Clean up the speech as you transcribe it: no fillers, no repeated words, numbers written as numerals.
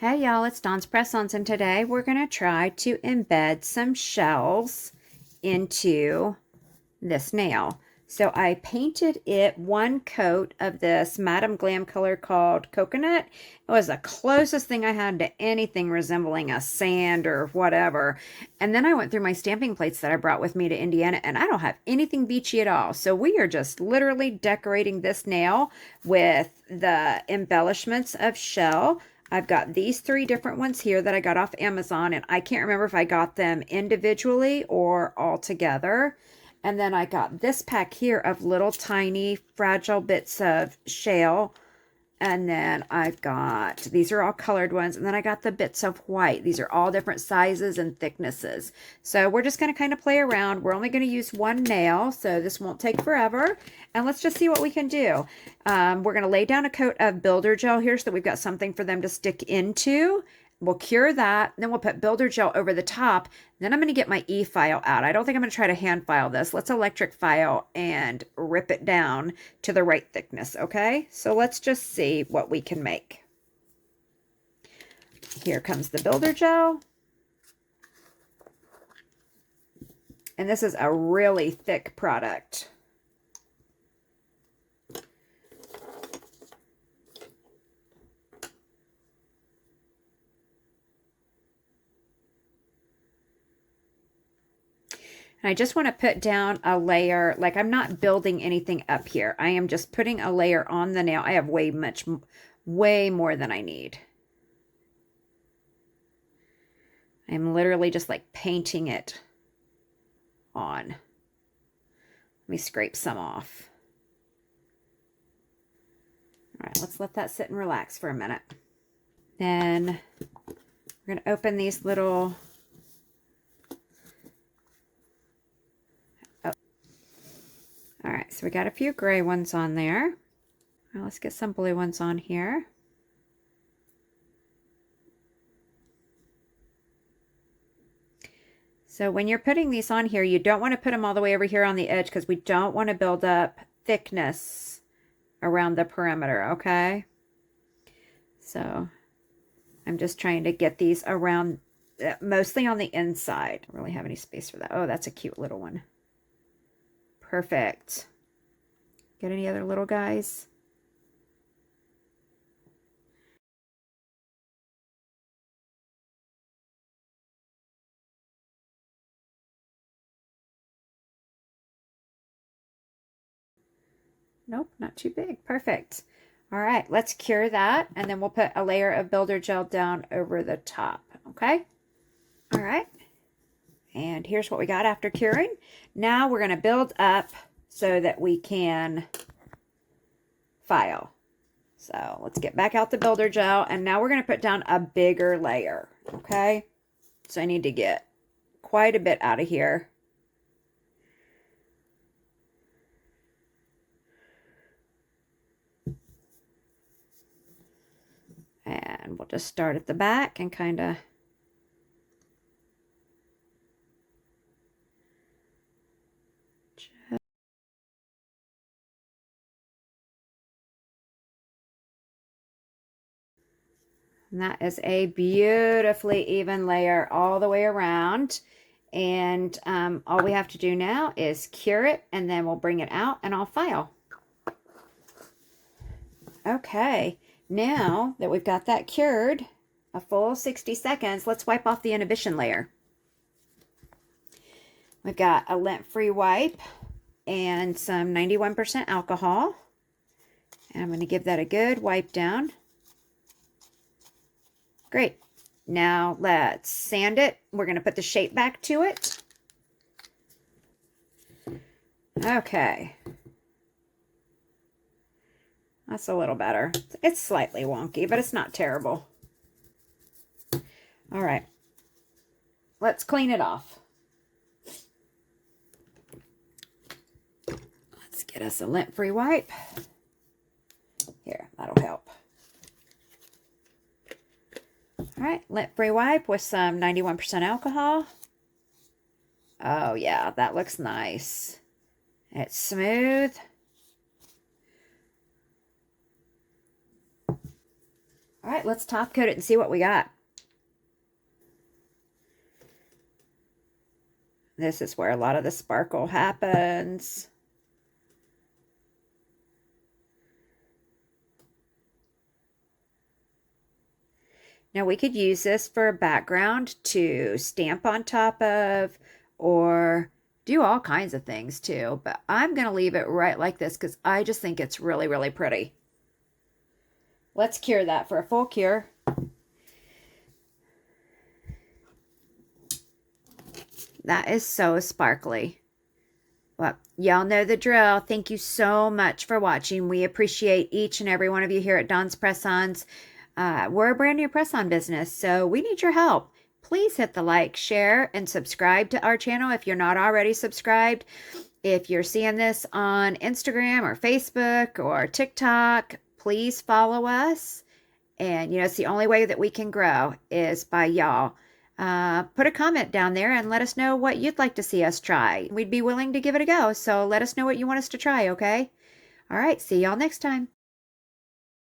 Hey y'all, it's Dawn's Press-Ons, and today we're going to try to embed some shells into this nail. So I painted it one coat of this Madame Glam color called Coconut. It was the closest thing I had to anything resembling a sand or whatever. And then I went through my stamping plates that I brought with me to Indiana, and I don't have anything beachy at all. So we are just literally decorating this nail with the embellishments of shell. I've got these 3 different ones here that I got off Amazon, and I can't remember if I got them individually or all together. And then I got this pack here of little tiny fragile bits of shale. And then I've got, these are all colored ones. And then I got the bits of white. These are all different sizes and thicknesses. So we're just going to kind of play around. We're only going to use one nail, so this won't take forever. And let's just see what we can do. We're going to lay down a coat of builder gel here so that we've got something for them to stick into. We'll cure that. Then we'll put builder gel over the top. Then I'm going to get my e-file out. I don't think I'm going to try to hand file this. Let's electric file and rip it down to the right thickness, okay? So let's just see what we can make. Here comes the builder gel. And this is a really thick product. And I just want to put down a layer, like I'm not building anything up here. I am just putting a layer on the nail. I have way more than I need. I'm literally just like painting it on. Let me scrape some off. All right, let's let that sit and relax for a minute. Then we're going to open these little... All right, so we got a few gray ones on there. Well, let's get some blue ones on here. So when you're putting these on here, you don't want to put them all the way over here on the edge because we don't want to build up thickness around the perimeter, okay? So I'm just trying to get these around, mostly on the inside. I don't really have any space for that. Oh, that's a cute little one. Perfect. Get any other little guys? Nope, not too big. Perfect. All right, let's cure that, and then we'll put a layer of builder gel down over the top, okay? All right, and here's what we got after curing. Now we're going to build up so that we can file. So let's get back out the builder gel, and now we're going to put down a bigger layer, okay? So I need to get quite a bit out of here. And we'll just start at the back and kind of and that is a beautifully even layer all the way around. And all we have to do now is cure it, and then we'll bring it out and I'll file. Okay, now that we've got that cured, a full 60 seconds, let's wipe off the inhibition layer. We've got a lint-free wipe and some 91% alcohol. And I'm going to give that a good wipe down. Great. Now let's sand it. We're going to put the shape back to it. Okay. That's a little better. It's slightly wonky, but it's not terrible. All right. Let's clean it off. Let's get us a lint-free wipe. Here, that'll help. All right, lint-free wipe with some 91% alcohol. Oh, yeah, that looks nice. It's smooth. All right, let's top coat it and see what we got. This is where a lot of the sparkle happens. Now we could use this for a background to stamp on top of or do all kinds of things too, but I'm going to leave it right like this because I just think it's really, really pretty. Let's cure that for a full cure. That is so sparkly. Well, y'all know the drill. Thank you so much for watching. We appreciate each and every one of you here at Dawn's Press-Ons. We're a brand new press-on business, so we need your help. Please hit the like, share, and subscribe to our channel if you're not already subscribed. If you're seeing this on Instagram or Facebook or TikTok, please follow us. And, you know, it's the only way that we can grow is by y'all. Put a comment down there and let us know what you'd like to see us try. We'd be willing to give it a go, so let us know what you want us to try, okay? All right, see y'all next time.